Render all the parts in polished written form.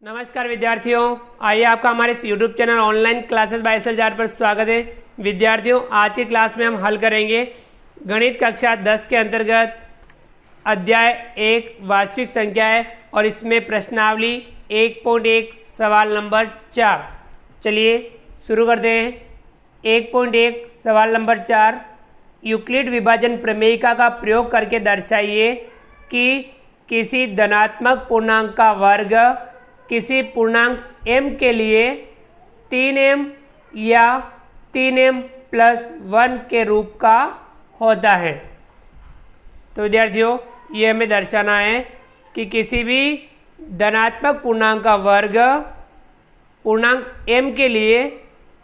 नमस्कार विद्यार्थियों, आइए आपका हमारे इस YouTube channel online classes by S L Jat पर स्वागत है। विद्यार्थियों, आज की क्लास में हम हल करेंगे गणित कक्षा 10 के अंतर्गत अध्याय 1 वास्तविक संख्याएं और इसमें प्रश्नावली 1.1 सवाल नंबर 4। चलिए शुरू करते हैं। 1.1 सवाल नंबर 4, यूक्लिड विभाजन प्रमेयिका का प्रयोग करके दर्शाइए कि किसी धनात्मक पूर्णांक का वर्ग किसी पूर्णांक m के लिए 3m या 3m प्लस 1 के रूप का होता है। तो विद्यार्थियों, ये हमें दर्शाना है कि किसी भी धनात्मक पूर्णांक का वर्ग पूर्णांक m के लिए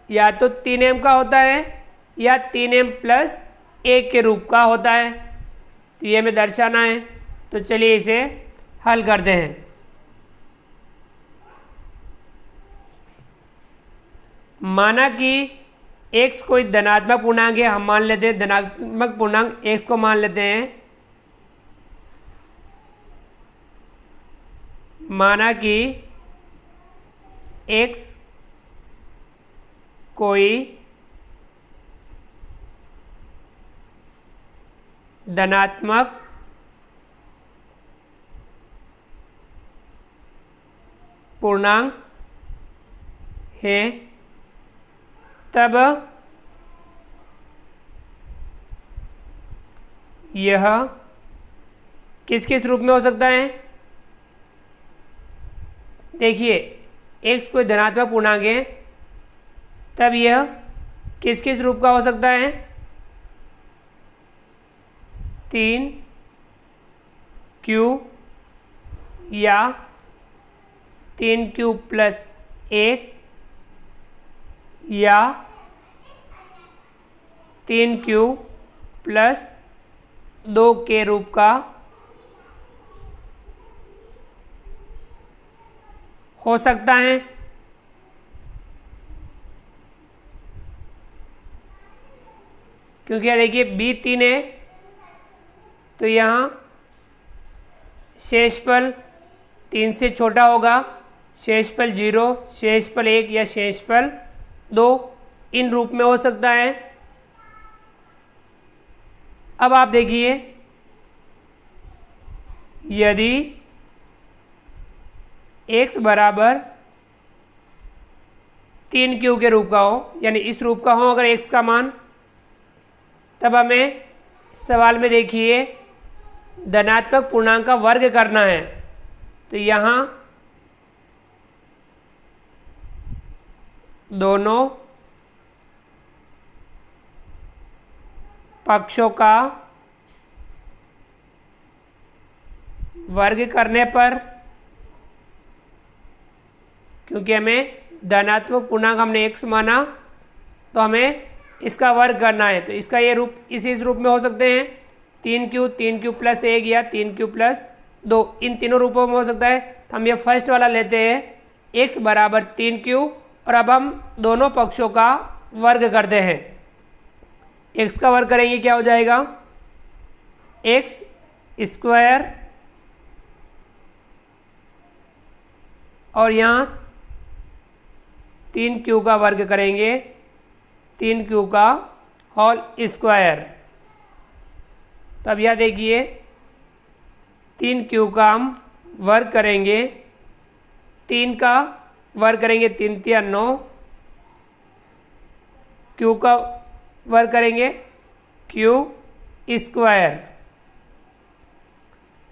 या तो 3m का होता है या 3m प्लस 1 के रूप का होता है। तो ये हमें दर्शाना है। तो चलिए इसे हल करते हैं। माना कि x कोई धनात्मक पूर्णांक है, हम मान लेते हैं धनात्मक पूर्णांक x को मान लेते हैं। माना कि x कोई धनात्मक पूर्णांक है, तब यह किस किस रूप में हो सकता है। देखिए, x कोई धनात्मक पूर्णांक है, तब यह किस किस रूप का हो सकता है। 3q या 3q प्लस 1 या 3q प्लस 2 के रूप का हो सकता है। क्योंकि देखिए b 3 है, तो यहाँ शेषफल 3 से छोटा होगा, शेषफल 0, शेषफल 1 या शेषफल 2 इन रूप में हो सकता है। अब आप देखिए, यदि x बराबर 3q के रूप का हो, यानी इस रूप का हो अगर x का मान, तब हमें सवाल में देखिए धनात्मक पूर्णांक का वर्ग करना है। तो यहाँ दोनों पक्षों का वर्ग करने पर, क्योंकि हमें धनात्मक पूर्णांक हमने x माना, तो हमें इसका वर्ग करना है। तो इसका ये रूप इस रूप में हो सकते हैं, 3q प्लस 1 या 3q प्लस 2, इन तीनों रूपों में हो सकता है। तो हम ये फर्स्ट वाला लेते हैं, x बराबर 3q, और अब हम दोनों पक्षों का वर्ग करते हैं। x का वर्ग करेंगे, क्या हो जाएगा, x स्क्वायर, और यहाँ 3q का वर्ग करेंगे, 3q का होल स्क्वायर। तब यह देखिए 3q का हम वर्ग करेंगे, 3 का वर्ग करेंगे 3 तिया 9, q का वर्ग करेंगे q स्क्वायर।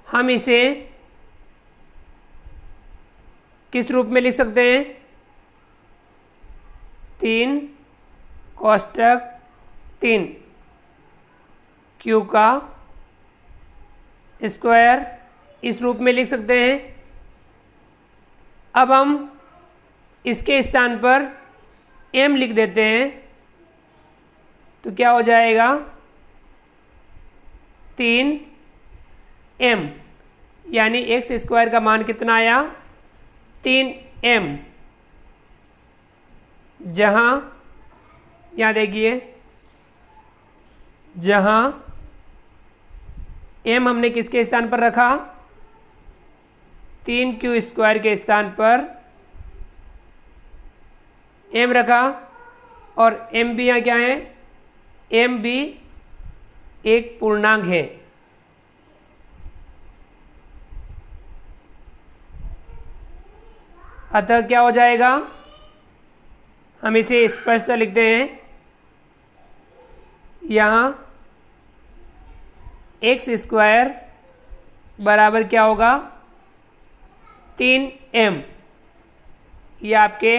हम इसे किस रूप में लिख सकते हैं, 3 कोष्ठक 3 q का स्क्वायर, इस रूप में लिख सकते हैं। अब हम इसके स्थान पर m लिख देते हैं, तो क्या हो जाएगा, 3m, यानी x स्क्वायर का मान कितना आया, 3m। जहाँ यहाँ देखिए, जहाँ m हमने किसके स्थान पर रखा, 3q² के स्थान पर m रखा और m भी यहाँ क्या है, m भी एक पूर्णांक है। अतः क्या हो जाएगा, हम इसे स्पष्ट लिखते हैं, यहाँ x² बराबर क्या होगा, 3m। ये आपके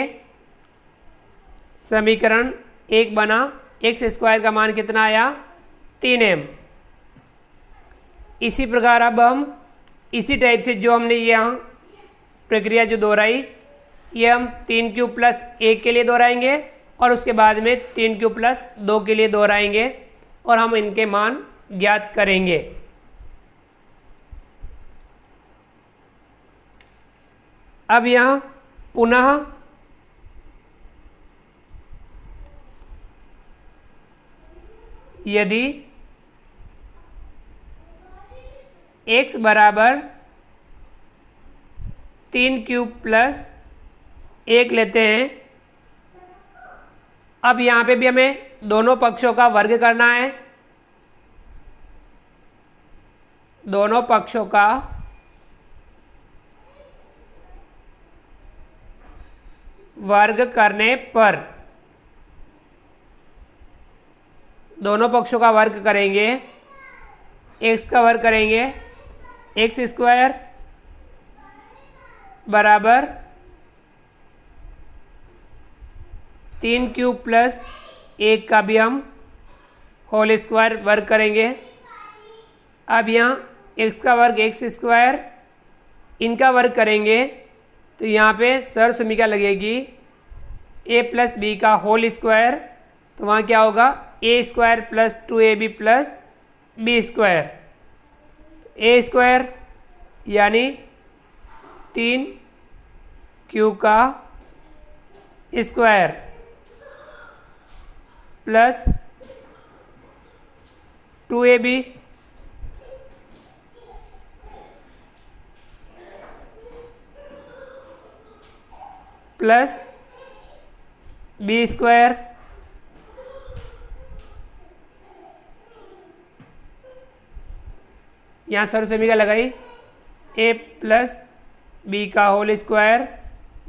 समीकरण 1 बना। x² का मान कितना आया, 3m। इसी प्रकार अब हम इसी टाइप से जो हमने यहाँ प्रक्रिया जो दोहराई, ये हम 3q+1 के लिए दोहराएंगे और उसके बाद में 3q+2 के लिए दोहराएंगे और हम इनके मान ज्ञात करेंगे। अब यहाँ पुनः यदि x बराबर 3q+1 लेते हैं, अब यहाँ पे भी हमें दोनों पक्षों का वर्ग करना है। दोनों पक्षों का वर्ग करने पर, दोनों पक्षों का वर्ग करेंगे, x का वर्ग करेंगे, x² बराबर 3q+1 का भी हम होल स्क्वायर वर्ग करेंगे। अब यहाँ x का वर्ग x², इनका वर्ग करेंगे तो यहाँ पे सरल समीकरण लगेगी a+b का होल स्क्वायर, तो वहाँ क्या होगा, a² + 2ab + b²। a² यानी 3q का square plus 2ab plus b²। यहाँ सर्व समीकरण लगाई, a+b का होल स्क्वायर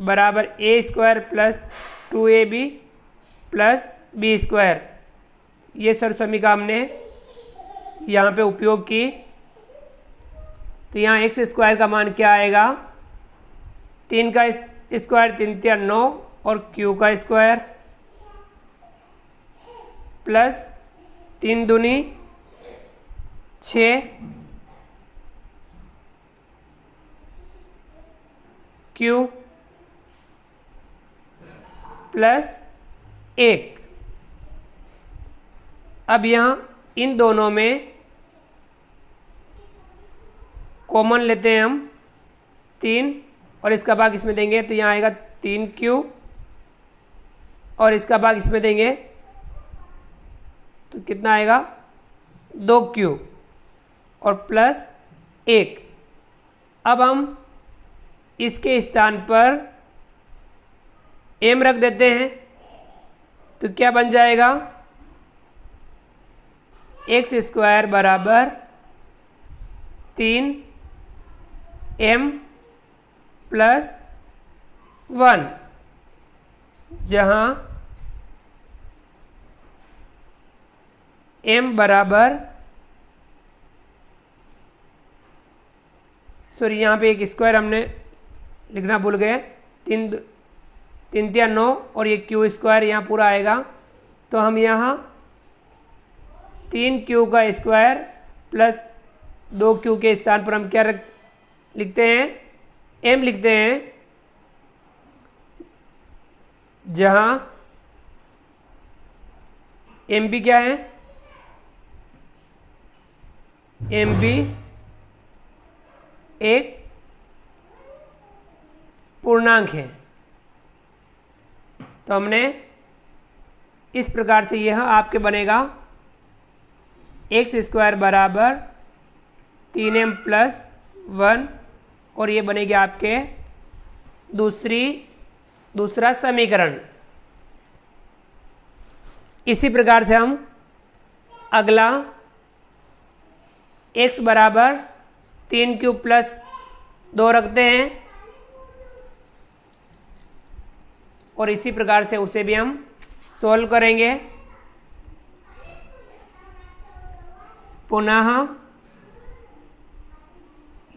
बराबर a² + 2ab + b²। ये सर्व समीकरण हमने यहाँ पे उपयोग की। तो यहाँ x² का मान क्या आएगा, 3 का स्क्वायर 3 × 9 और q का स्क्वायर प्लस 3 दूनी 6 q प्लस 1। अब यहाँ इन दोनों में कॉमन लेते हैं हम 3 और इसका भाग इसमें देंगे तो यहाँ आएगा 3q और इसका भाग इसमें देंगे तो कितना आएगा, 2q और प्लस 1। अब हम इसके स्थान पर m रख देते हैं तो क्या बन जाएगा, x² बराबर 3m + 1, जहाँ m बराबर, सॉरी यहाँ पे एक स्क्वायर हमने लिखना भूल गए, 3 × 9 और ये q² यहाँ पूरा आएगा। तो हम यहाँ 3q का स्क्वायर प्लस 2q के स्थान पर हम क्या लिखते हैं, m लिखते हैं, जहाँ m भी क्या है, m भी एक पूर्णांक है। तो हमने इस प्रकार से यह आपके बनेगा x² बराबर 3m + 1 और ये बनेगी आपके दूसरा समीकरण। इसी प्रकार से हम अगला x बराबर 3³ प्लस 2 रखते हैं और इसी प्रकार से उसे भी हम सोल्व करेंगे। पुनः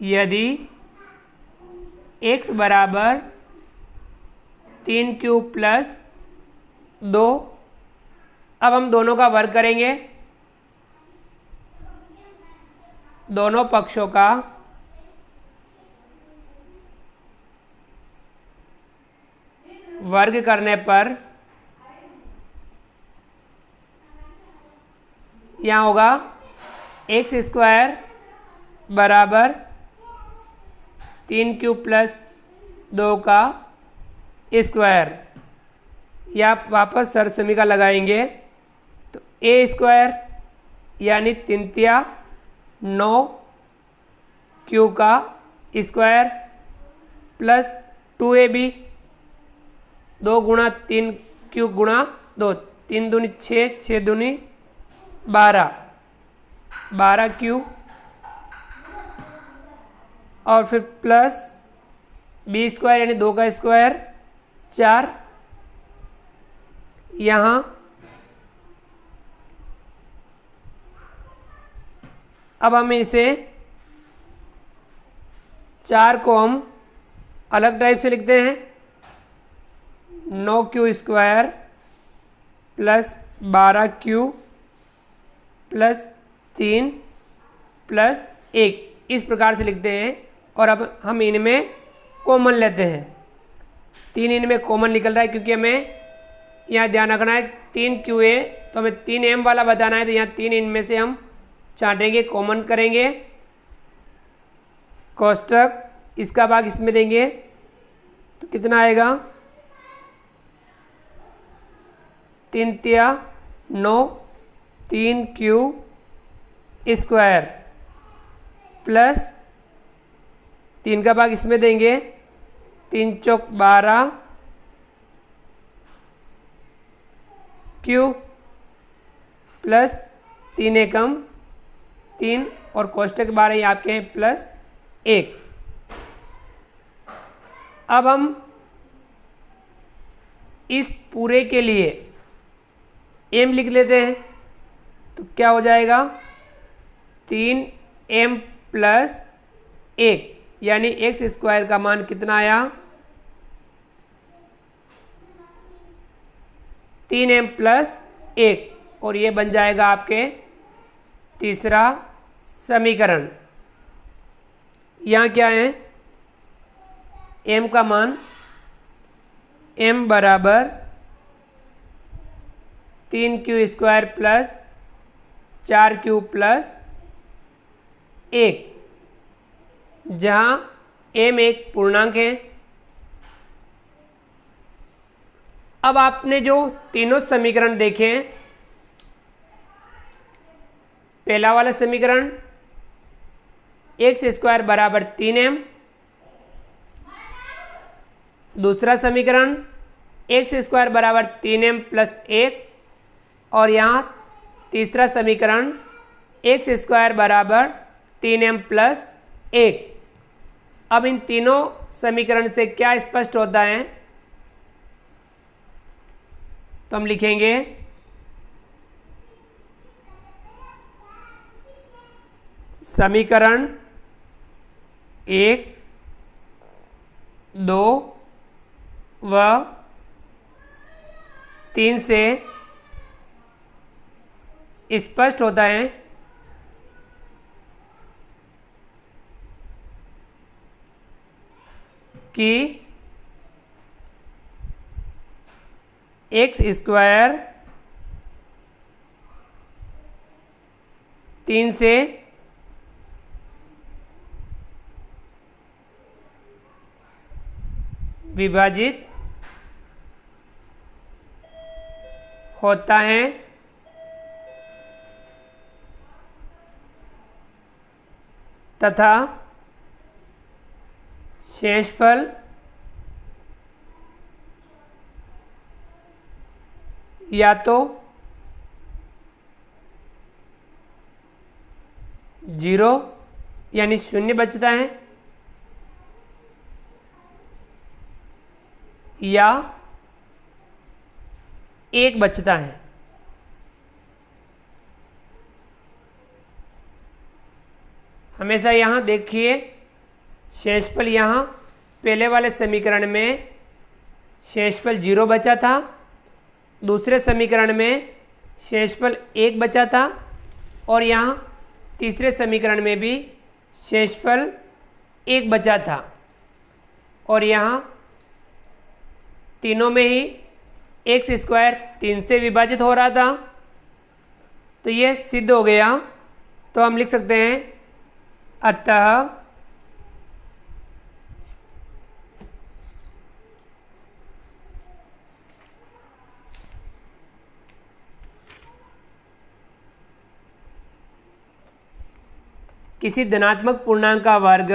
यदि x बराबर 3³ प्लस 2, अब हम दोनों का वर्ग करेंगे। दोनों पक्षों का वर्ग करने पर यहाँ होगा x² बराबर 3³ प्लस 2 का स्क्वायर। या आप वापस सरसमीका लगाएंगे तो a² यानी 3 9 का स्क्वायर प्लस 2ab 2 गुणा 3³ गुणा 2, 3 दूनी 6, 6 दूनी 12, 12³ और फिर प्लस b² यानी 2 का स्क्वायर 4। यहाँ अब हम इसे 4 को हम अलग टाइप से लिखते हैं। 9² प्लस 12³ प्लस 3 प्लस 1, इस प्रकार से लिखते हैं। और अब हम इनमें कॉमन लेते हैं। 3 इनमें कॉमन निकल रहा है क्योंकि हमें यहाँ ध्यान रखना है 3Q है तो हमें 3M वाला बताना है, तो यहाँ 3 इनमें से हम छांटेंगे, कॉमन करेंगे। कोष्टक इसका भाग इसमें देंगे तो कितना आएगा 3 तिया 9, 3Q² प्लस 3 का भाग इसमें देंगे 3 चौक 12 Q प्लस 3 एकम 3 और कोष्टक 12 ये आपके हैं प्लस 1। अब हम इस पूरे के लिए m लिख लेते हैं तो क्या हो जाएगा 3m प्लस 1 यानी x² का मान कितना आया 3m प्लस 1 और ये बन जाएगा आपके तीसरा समीकरण। यहाँ क्या है m का मान m बराबर 3Q² प्लस 4Q प्लस 1, जहाँ m एक पूर्णांक है। अब आपने जो तीनों समीकरण देखे, पहला वाला समीकरण x² बराबर 3m, दूसरा समीकरण x² बराबर 3m प्लस 1 और यहाँ तीसरा समीकरण x² बराबर 3m प्लस 1। अब इन तीनों समीकरण से क्या स्पष्ट होता है तो हम लिखेंगे समीकरण 1, 2 व 3 से स्पष्ट होता है कि x² 3 से विभाजित होता है तथा शेषफल या तो 0 यानी 0 बचता है या 1 बचता है। हमेशा यहाँ देखिए शेषफल, यहाँ पहले वाले समीकरण में शेषफल 0 बचा था, दूसरे समीकरण में शेषफल 1 बचा था और यहाँ तीसरे समीकरण में भी शेषफल 1 बचा था और यहाँ तीनों में ही एक्स स्क्वायर 3 से विभाजित हो रहा था। तो ये सिद्ध हो गया। तो हम लिख सकते हैं अतः किसी धनात्मक पूर्णांक का वर्ग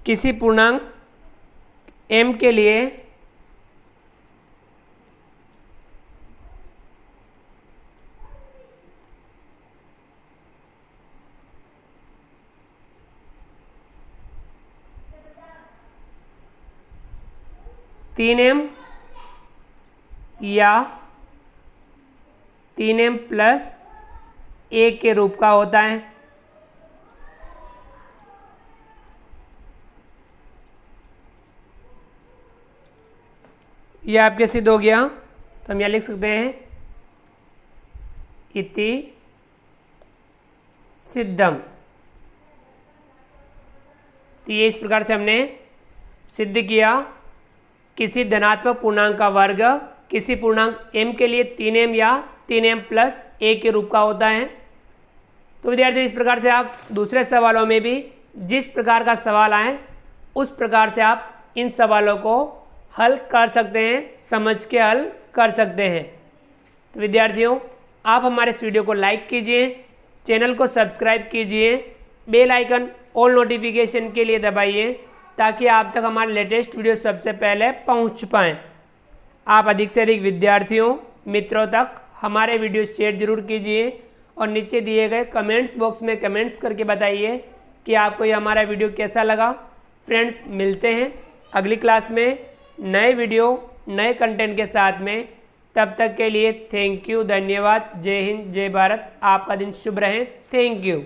किसी पूर्णांक m के लिए तीन m या 3m + 1 के रूप का होता है। यह आपके सिद्ध हो गया। तो हम यहाँ लिख सकते हैं इति सिद्धम। तो ये इस प्रकार से हमने सिद्ध किया किसी धनात्मक पूर्णांक का वर्ग किसी पूर्णांक m के लिए 3m या 3m + 1 के रूप का होता है। तो विद्यार्थियों, इस प्रकार से आप दूसरे सवालों में भी जिस प्रकार का सवाल आए उस प्रकार से आप इन सवालों को हल कर सकते हैं, समझ के हल कर सकते हैं। तो विद्यार्थियों, आप हमारे इस वीडियो को लाइक कीजिए, चैनल को सब्सक्राइब कीजिए, बेल आइकन ऑल नोटिफिकेशन के लिए दबाइए ताकि आप तक हमारे लेटेस्ट वीडियो सबसे पहले पहुंच पाएँ। आप अधिक से अधिक विद्यार्थियों मित्रों तक हमारे वीडियो शेयर जरूर कीजिए और नीचे दिए गए कमेंट्स बॉक्स में कमेंट्स करके बताइए कि आपको ये हमारा वीडियो कैसा लगा। फ्रेंड्स, मिलते हैं अगली क्लास में नए वीडियो नए कंटेंट के साथ में। तब तक के लिए थैंक यू, धन्यवाद, जय हिंद, जय भारत। आपका दिन शुभ रहे। Thank you.